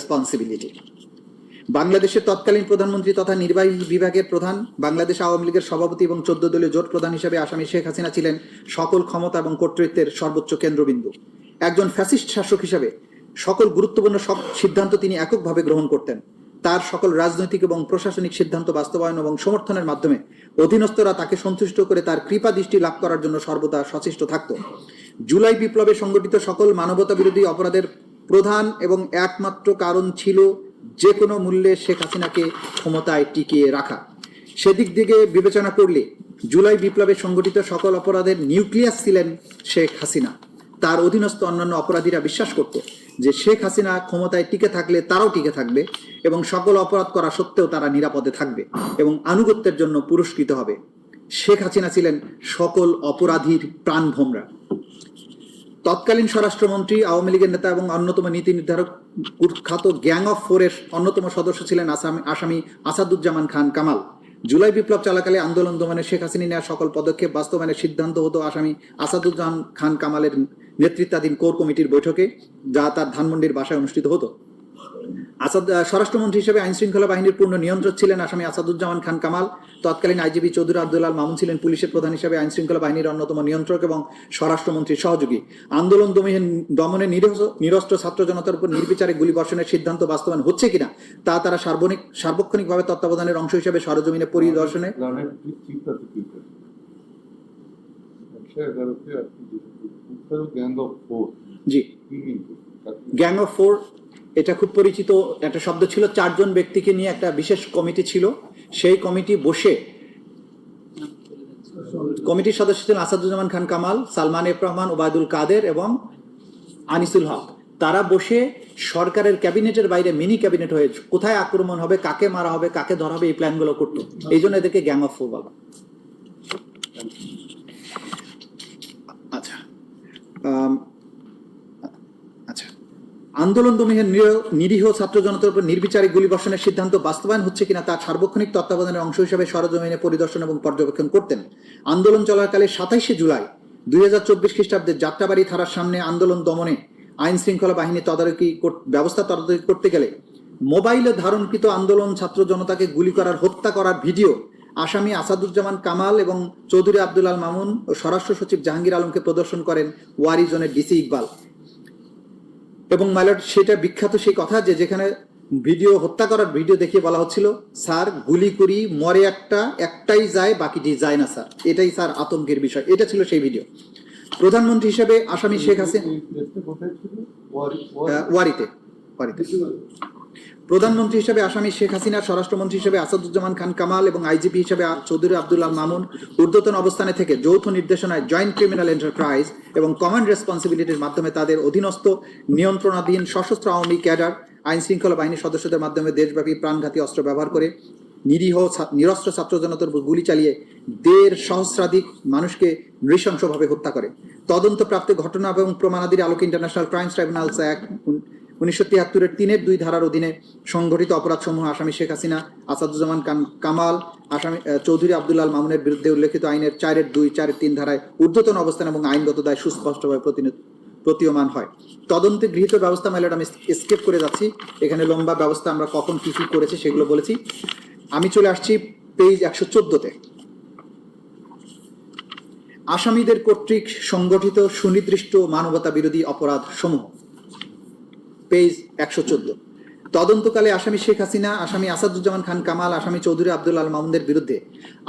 Responsibility. বাংলাদেশের তৎকালীন প্রধানমন্ত্রী তথা নির্বাহী বিভাগের প্রধান, বাংলাদেশ আওয়ামী লীগের সভাপতি এবং 14 দলীয় জোট প্রধান হিসেবে আসামি শেখ হাসিনা ছিলেন সকল ক্ষমতা এবং কর্তৃত্বের সর্বোচ্চ কেন্দ্রবিন্দু। একজন ফ্যাসিস্ট শাসক হিসেবে সকল গুরুত্বপূর্ণ সব সিদ্ধান্ত তিনি এককভাবে গ্রহণ করতেন। তার সকল রাজনৈতিক এবং প্রশাসনিক সিদ্ধান্ত বাস্তবায়ন এবং সমর্থনের মাধ্যমে অধীনস্থরা তাকে সন্তুষ্ট করে তার কৃপা দৃষ্টি লাভ করার জন্য সর্বদা সচেষ্ট থাকত। জুলাই বিপ্লবে সংগঠিত সকল মানবতা বিরোধী অপরাধের প্রধান এবং একমাত্র কারণ ছিল যে কোনো মূল্যে শেখ হাসিনাকে ক্ষমতায় টিকিয়ে রাখা। সেদিক থেকে বিবেচনা করলে জুলাই বিপ্লবে সংগঠিত সকল অপরাধের নিউক্লিয়াস ছিলেন শেখ হাসিনা। তার অধীনস্থ অন্যান্য অপরাধীরা বিশ্বাস করত যে শেখ হাসিনা ক্ষমতায় টিকে থাকলে তারাও টিকে থাকবে এবং সকল অপরাধ করা সত্ত্বেও তারা নিরাপদে থাকবে এবং আনুগত্যের জন্য পুরস্কৃত হবে। শেখ হাসিনা ছিলেন সকল অপরাধীর প্রাণভোমরা। তৎকালীন স্বরাষ্ট্রমন্ত্রী, আওয়ামী লীগের নেতা এবং অন্যতম নীতি নির্ধারক কুখ্যাত গ্যাং অফ ফোরের অন্যতম সদস্য ছিলেন আসামি আসাদুজ্জামান খান কামাল। জুলাই বিপ্লব চলাকালে আন্দোলন দমনে শেখ হাসিনা নেওয়া সকল পদক্ষেপ বাস্তবায়নের সিদ্ধান্ত হতো আসামি আসাদুজ্জামান খান কামালের নেতৃত্বাধীন কোর কমিটির বৈঠকে, যা তার ধানমন্ডির বাসায় অনুষ্ঠিত হতো। স্বরাষ্ট্রমন্ত্রী হিসেবে আইন শৃঙ্খলা বাহিনীর পূর্ণ নিয়ন্ত্রক ছিলেন আসামি আসাদুজ্জামান খান কামাল। তৎকালীন আইজিপি চৌধুরী আব্দুল আল মামুন ছিলেন পুলিশের প্রধান হিসেবে আইন শৃঙ্খলা বাহিনীর অন্যতম নিয়ন্ত্রক এবং স্বরাষ্ট্রমন্ত্রীর সহযোগী। আন্দোলন দমনে নিরস্ত্র ছাত্র জনতার উপর নির্বিচারে গুলিবর্ষণের সিদ্ধান্ত বাস্তবায়ন হচ্ছে কিনা তা তারা সার্বক্ষণিকভাবে তত্ত্বাবধানের অংশ হিসেবে সরেজমিনে পরিদর্শনে জি গ্যাং অফ ফোর এটা খুব পরিচিত একটা শব্দ ছিল। 4 জন ব্যক্তিকে নিয়ে একটা বিশেষ কমিটি ছিল। সেই কমিটি বসে, কমিটির সদস্য ছিলেন আসাদুজ্জামান খান কামাল, সালমান এফ রহমান, ওবায়দুল কাদের এবং আনিসুল হক। তারা বসে সরকারের ক্যাবিনেটের বাইরে মিনি ক্যাবিনেট হয়ে কোথায় আক্রমণ হবে, কাকে মারা হবে, কাকে ধরা হবে, এই প্ল্যানগুলো করতো। এই জন্য এদেরকে গ্যাং অফ ফোর বলা। আচ্ছা আন্দোলন দমনে নিরীহ ছাত্র জনতার উপর নির্বিচারে গুলিবর্ষণের সিদ্ধান্ত বাস্তবায়ন হচ্ছে কিনা তা সার্বক্ষণিক তত্ত্বাবধানের অংশ হিসেবে সরেজমিনে পরিদর্শন এবং পর্যবেক্ষণ করতেন। আন্দোলন চলাকালে 27শে জুলাই 2024 খ্রিস্টাব্দের যাত্রাবাড়ি থানার সামনে আন্দোলন দমনে আইন শৃঙ্খলা বাহিনী তদারকি করতে গেলে মোবাইলে ধারণকৃত আন্দোলন ছাত্র জনতাকে গুলি করার, হত্যা করার ভিডিও আসামি আসাদুজ্জামান কামাল এবং চৌধুরী আব্দুল আল মামুন ও স্বরাষ্ট্র সচিব জাহাঙ্গীর আলমকে প্রদর্শন করেন ওয়ারি জোনের ডিসি ইকবাল। এবং মাইলট, সেটা বিখ্যাত সেই কথা যে যেখানে ভিডিও, হত্যা করার ভিডিও দেখিয়ে বলা হচ্ছিল, স্যার গুলি করি, মরে একটাই যায়, বাকিটি যায় না স্যার, এটাই স্যার আতঙ্কের বিষয়। এটা ছিল সেই ভিডিও। প্রধানমন্ত্রী হিসেবে আসামি শেখ হাসিনা ওয়ারিতে প্রধানমন্ত্রী হিসেবে আসামি শেখ হাসিনা, স্বরাষ্ট্রমন্ত্রী হিসেবে আসাদুজ্জামান খান কামাল এবং আইজিপি হিসেবে চৌধুরী আব্দুল আল মামুন ঊর্ধ্বতন অবস্থানে থেকে যৌথ নির্দেশনায় জয়েন্ট ক্রিমিনাল এন্টারপ্রাইজ এবং কমান্ড রেসপন্সিবিলিটির মাধ্যমে তাদের অধীনস্থ নিয়ন্ত্রণাধীন সশস্ত্র আওয়ামী ক্যাডার আইন শৃঙ্খলা বাহিনীর সদস্যদের মাধ্যমে দেশব্যাপী প্রাণঘাতী অস্ত্র ব্যবহার করে নিরস্ত্র ছাত্র জনতার উপর গুলি চালিয়ে 1.5 সহস্রাধিক মানুষকে নৃশংসভাবে হত্যা করে। তদন্তপ্রাপ্ত ঘটনা এবং প্রমাণাদির আলোকে ইন্টারন্যাশনাল ক্রাইমস ট্রাইব্যুনালস অ্যাক্ট 1973-এর 3-এর 2 ধারার অধীনে সংঘটিত অপরাধসমূহ আসামি শেখ হাসিনা, আসাদুজ্জামান কামাল, আসামি চৌধুরী আব্দুল আল মামুনের বিরুদ্ধে উল্লেখিত আইনের 4-এর 2, 4-এর 3 ধারায় ঊর্ধ্বতন অবস্থান এবং আইনগত দায় সুস্পষ্টভাবে প্রতীয়মান হয়। তদন্তে গৃহীত ব্যবস্থা মেলাটা আমি স্কিপ করে যাচ্ছি, এখানে লম্বা ব্যবস্থা আমরা কখন কি কি করেছি সেগুলো বলেছি। আমি চলে আসছি পেজ 114-তে। আসামিদের কর্তৃক সংগঠিত সুনির্দিষ্ট মানবতা বিরোধী অপরাধ সমূহ, পেজ 114। তদন্তকালে আসামি শেখ হাসিনা, আসামি আসাদুজ্জামান খান কামাল, আসামি চৌধুরী আব্দুল আল মামুনের বিরুদ্ধে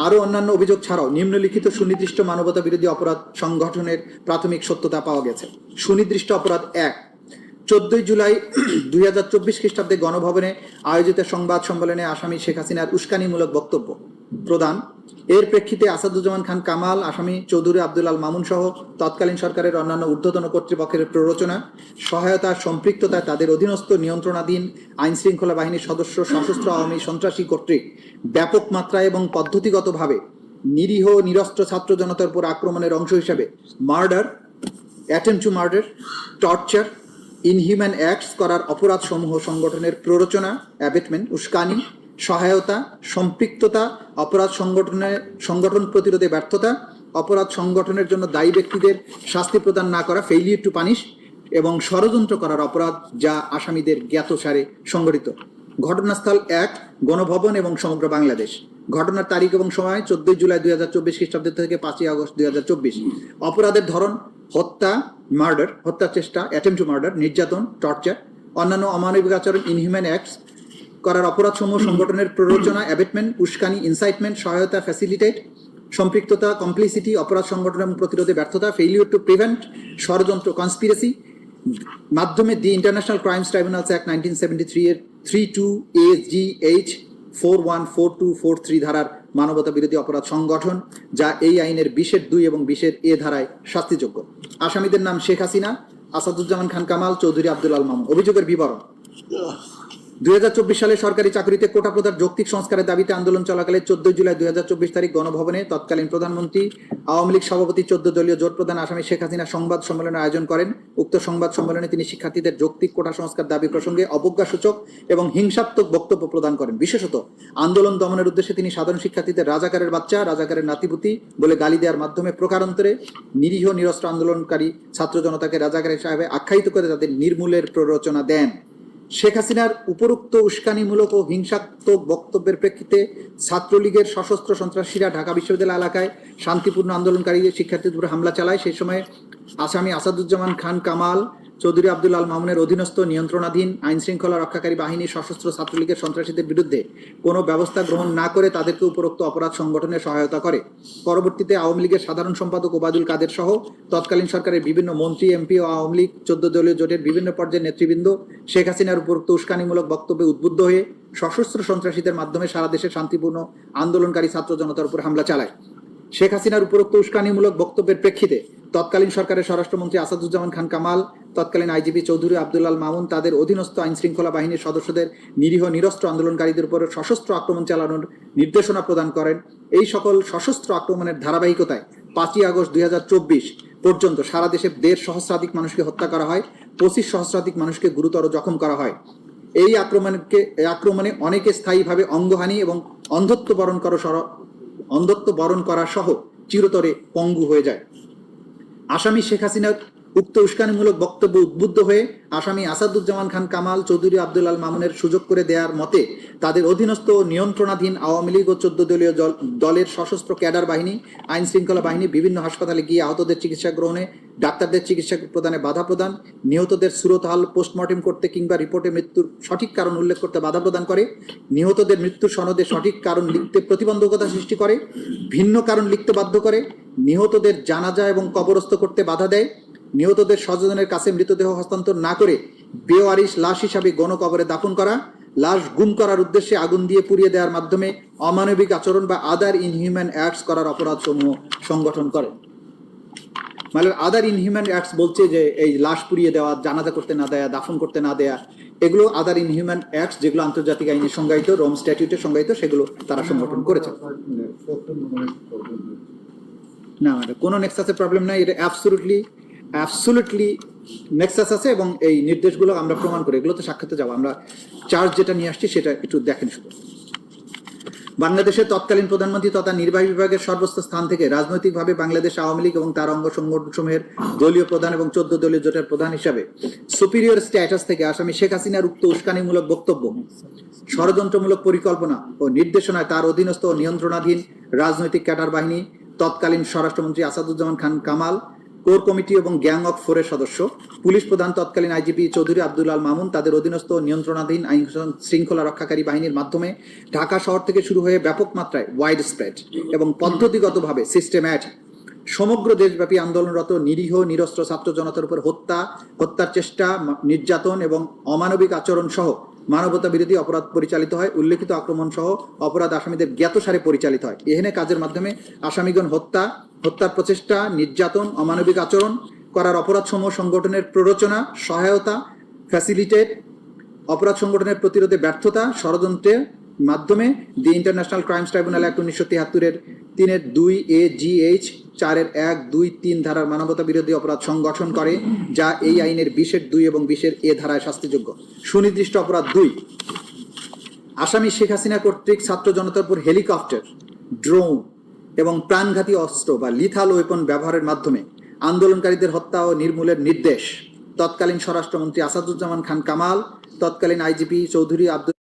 আরো অন্যান্য অভিযোগ ছাড়াও নিম্নলিখিত সুনির্দিষ্ট মানবতা বিরোধী অপরাধ সংগঠনের প্রাথমিক সত্যতা পাওয়া গেছে। সুনির্দিষ্ট অপরাধ 1, 14 জুলাই 2024 খ্রিস্টাব্দে গণভবনে আয়োজিত সংবাদ সম্মেলনে আসামি শেখ হাসিনার উস্কানিমূলক বক্তব্য প্রদান, এর প্রেক্ষিতে আসাদুজ্জামান খান কামাল, আসামি চৌধুরী আব্দুল আল মামুন সহ তৎকালীন সরকারের অন্যান্য ঊর্ধ্বতন কর্তৃপক্ষের প্ররোচনা, সহায়তা, সম্পৃক্ততায় তাদের অধীনস্থ নিয়ন্ত্রণাধীন আইন শৃঙ্খলা বাহিনীর সদস্য সশস্ত্র আওয়ামী সন্ত্রাসী কর্তৃক ব্যাপক মাত্রায় এবং পদ্ধতিগতভাবে নিরীহ নিরস্ত্র ছাত্র জনতার উপর আক্রমণের অংশ হিসেবে murder, attempt to murder, torture, inhuman acts করার অপরাধ সমূহ সংগঠনের প্ররোচনা, অ্যাবেটমেন্ট, উস্কানি, সহায়তা, সম্পৃক্ততা, অপরাধ সংগঠন প্রতিরোধে ব্যর্থতা, অপরাধ সংগঠনের জন্য দায়ী ব্যক্তিদের শাস্তি প্রদান না করা, ফেইলিয়ার টু পানিশ, এবং ষড়যন্ত্র করার অপরাধ, যা আসামিদের জ্ঞাতসারে সংঘটিত। ঘটনাস্থল 1, গণভবন এবং সমগ্র বাংলাদেশ। ঘটনার তারিখ এবং সময় 14 জুলাই 2024 খ্রিস্টাব্দ থেকে 5 আগস্ট 2024। অপরাধের ধরন হত্যা, মার্ডার, হত্যার চেষ্টা, অ্যাটেম্পট টু মার্ডার, নির্যাতন, টর্চার, অন্যান্য অমানবিক আচরণ, ইনহিউম্যান অ্যাক্টস করার অপরাধসমূহ, সংগঠনের প্ররোচনা, অ্যাবেটমেন্ট, উস্কানি, ইনসাইটমেন্ট, সহায়তা, ফ্যাসিলিটেট, সম্পৃক্ততা, কমপ্লিসিটি, অপরাধ সংগঠন এবং প্রতিরোধে ব্যর্থতা, ফেইলিউর টু প্রিভেন্ট, ষড়যন্ত্র, কনস্পিরেসি মাধ্যমে the international crimes tribunals act 1973 এর 32AGH 414243 ধারার মানবতা বিরোধী অপরাধ সংগঠন, যা এই আইনের 20(2) এবং 20(a) ধারায় শাস্তিযোগ্য। আসামিদের নাম শেখ হাসিনা, আসাদুজ্জামান খান কামাল, চৌধুরী আব্দুল আল মামুন। অভিযোগের বিবরণ: 2024 সালে সরকারি চাকরিতে কোটা প্রথার যৌক্তিক সংস্কারের দাবিতে আন্দোলন চলাকালে 14 জুলাই 2024 তারিখ গণভবনে তৎকালীন প্রধানমন্ত্রী, আওয়ামী লীগ সভাপতি, 14 দলীয় জোট প্রধান আসামি শেখ হাসিনা সংবাদ সম্মেলনের আয়োজন করেন। উক্ত সংবাদ সম্মেলনে তিনি শিক্ষার্থীদের যৌক্তিক কোটা সংস্কার দাবি প্রসঙ্গে অবজ্ঞাসূচক এবং হিংসাত্মক বক্তব্য প্রদান করেন। বিশেষত আন্দোলন দমনের উদ্দেশ্যে তিনি সাধারণ শিক্ষার্থীদের রাজাকারের বাচ্চা, রাজাকারের নাতিপুতি বলে গালি দেওয়ার মাধ্যমে প্রকারান্তরে নিরীহ নিরস্ত্র আন্দোলনকারী ছাত্র জনতাকে রাজাকারের সাহেবে আখ্যায়িত করে তাদের নির্মূলের প্ররোচনা দেন। শেখ হাসিনার উপরোক্ত উস্কানিমূলক ও হিংসাত্মক বক্তব্যের প্রেক্ষিতে ছাত্রলীগের সশস্ত্র সন্ত্রাসীরা ঢাকা বিশ্ববিদ্যালয় এলাকায় শান্তিপূর্ণ আন্দোলনকারীদের শিক্ষার্থীদের উপর হামলা চালায়। সেই সময় আসামি আসাদুজ্জামান খান কামাল, চৌধুরী আব্দুল আল মামুনের অধীনস্থ নিয়ন্ত্রণাধীন আইন শৃঙ্খলা রক্ষাকারী বাহিনী সশস্ত্র ছাত্রলীগের সন্ত্রাসীদের বিরুদ্ধে কোনো ব্যবস্থা গ্রহণ না করে তাদেরকে উপরোক্ত অপরাধ সংগঠনে সহায়তা করে। পরবর্তীতে আওয়ামী লীগের সাধারণ সম্পাদক ওবায়দুল কাদের সহ তৎকালীন সরকারের বিভিন্ন মন্ত্রী, এমপি ও আওয়ামী লীগ 14 দলীয় জোটের বিভিন্ন পর্যায়ের নেতৃবৃন্দ শেখ হাসিনার উপরোক্ত উস্কানিমূলক বক্তব্যে উদ্বুদ্ধ হয়ে সশস্ত্র সন্ত্রাসীদের মাধ্যমে সারা দেশে শান্তিপূর্ণ আন্দোলনকারী ছাত্র জনতার উপর হামলা চালায়। শেখ হাসিনার উপরোক্ত উস্কানিমূলক বক্তব্যের প্রেক্ষিতে তৎকালীন সরকারের স্বরাষ্ট্রমন্ত্রী আসাদুজ্জামান খান কামাল, তৎকালীন আইজিপি চৌধুরী আব্দুল আল মামুন তাদের অধীনস্থ আইন শৃঙ্খলা বাহিনীর সদস্যদের নিরীহ নিরস্ত্র আন্দোলনকারীদের উপর সশস্ত্র আক্রমণ চালানোর নির্দেশনা প্রদান করেন। এই সকল সশস্ত্র আক্রমণের ধারাবাহিকতায় 5 আগস্ট 2024 পর্যন্ত সারা দেশে 1.5 সহস্রাধিক মানুষকে হত্যা করা হয়, 25 সহস্রাধিক মানুষকে গুরুতর জখম করা হয়। এই আক্রমণে অনেকে স্থায়ীভাবে অঙ্গহানি এবং অন্ধত্ব বরণ করা সহ চিরতরে পঙ্গু হয়ে যায়। আসামি শেখ হাসিনার উক্ত উস্কানিমূলক বক্তব্য উদ্বুদ্ধ হয়ে আসামি আসাদুজ্জামান খান কামাল, চৌধুরী আব্দুল আল মামুনের সুযোগ করে দেওয়ার মতে তাদের অধীনস্থ নিয়ন্ত্রণাধীন আওয়ামী লীগ ও 14 দলীয় দলের সশস্ত্র ক্যাডার বাহিনী, আইন শৃঙ্খলা বাহিনী বিভিন্ন হাসপাতালে গিয়ে আহতদের চিকিৎসা গ্রহণে, ডাক্তারদের চিকিৎসা প্রদানে বাধা প্রদান, নিহতদের সুরতহাল পোস্টমর্টেম করতে কিংবা রিপোর্টে মৃত্যুর সঠিক কারণ উল্লেখ করতে বাধা প্রদান করে, নিহতদের মৃত্যুর সনদে সঠিক কারণ লিখতে প্রতিবন্ধকতা সৃষ্টি করে, ভিন্ন কারণ লিখতে বাধ্য করে, নিহতদের জানাজা এবং কবরস্থ করতে বাধা দেয়, নিহতদের স্বজনের কাছে মৃতদেহ হস্তান্তর না করে বেওয়ারিশ লাশ হিসাবে গণকবরে দাফন করা, লাশ গুম করার উদ্দেশ্যে আগুন দিয়ে পুড়িয়ে দেওয়ার মাধ্যমে অমানবিক আচরণ বা আদার ইনহিউম্যান অ্যাক্টস করার অপরাধ সমূহ সংগঠন করে। মানে আদার ইনহিউম্যান অ্যাক্টস বলছে যে এই লাশ পুড়িয়ে দেওয়া, জানাজা করতে না দেয়া, দাফন করতে না দেয়া, এগুলো আদার ইনহিউম্যান অ্যাক্টস যেগুলো আন্তর্জাতিক আইনে সংজ্ঞায়িত, রোম স্ট্যাটিউটে সংজ্ঞায়িত, সেগুলো তারা সংগঠন করেছে। না, কোনো নেক্সাসের প্রবলেম নাই, এটা অ্যাবসলিউটলি নেক্সাস আছে এবং এই নির্দেশগুলো আমরা প্রমাণ করি। এগুলো তো সাক্ষাতে যাবো, আমরা চার্জ যেটা নিয়ে আসছি সেটা একটু দেখেন শুধু। বাংলাদেশের তৎকালীন প্রধানমন্ত্রী তথা নির্বাহী বিভাগের সর্বোচ্চ স্থান থেকে রাজনৈতিকভাবে বাংলাদেশ আওয়ামী লীগ এবং তার অঙ্গ সংগঠনসমূহের দলীয় প্রধান এবং 14 দলীয় জোটের প্রধান হিসাবে সুপিরিয়র স্ট্যাটাস থেকে আসামি শেখ হাসিনার উক্ত উস্কানিমূলক বক্তব্য, ষড়যন্ত্রমূলক পরিকল্পনা ও নির্দেশনায় তার অধীনস্থ ও নিয়ন্ত্রণাধীন রাজনৈতিক ক্যাডার বাহিনী, তৎকালীন স্বরাষ্ট্রমন্ত্রী আসাদুজ্জামান খান কামাল, কোর কমিটি এবং গ্যাং অফ 4 এর সদস্য, পুলিশ প্রধান তৎকালীন আইজিপি চৌধুরী আব্দুল আল মামুন তাদের অধীনস্থ নিয়ন্ত্রণাধীন আইন শৃঙ্খলা রক্ষাকারী বাহিনীর মাধ্যমে ঢাকা শহর থেকে শুরু হয়ে ব্যাপক মাত্রায় ওয়াইড স্প্রেড এবং পদ্ধতিগতভাবে সিস্টেম্যাটিক সমগ্র দেশব্যাপী আন্দোলনরত নিরীহ নিরস্ত্র ছাত্র জনতার উপর হত্যার চেষ্টা, নির্যাতন এবং অমানবিক আচরণ সহ মানবতা বিরোধী অপরাধ পরিচালিত হয়। উল্লেখিত আক্রমণ সহ অপরাধ আসামিদের জ্ঞাতসারে পরিচালিত হয়। এখানে কাজের মাধ্যমে আসামিগণ হত্যার প্রচেষ্টা, নির্যাতন, অমানবিক আচরণ করার অপরাধ সমূহ সংগঠনের প্ররোচনা, সহায়তা, ফ্যাসিলিটেট, অপরাধ সংগঠনের প্রতিরোধে ব্যর্থতা, ষড়যন্ত্রের মাধ্যমে the international crimes tribunal act 1973 এর 3.2 AGH 4.1-2-3 ধারার মানবতা বিরোধী অপরাধ সংগঠন করে, যা এই আইনের 20(2) এবং 20(a) ধারায় শাস্তিযোগ্য। সুনির্দিষ্ট অপরাধ 2, আসামি শেখ হাসিনা কর্তৃক ছাত্র জনতার উপর হেলিকপ্টার, ড্রোন এবং প্রাণঘাতী অস্ত্র বা লিথাল ওয়েপন ব্যবহারের মাধ্যমে আন্দোলনকারীদের হত্যা ও নির্মূলের নির্দেশ, তৎকালীন স্বরাষ্ট্রমন্ত্রী আসাদুজ্জামান খান কামাল, তৎকালীন আইজিপি চৌধুরী আব্দুল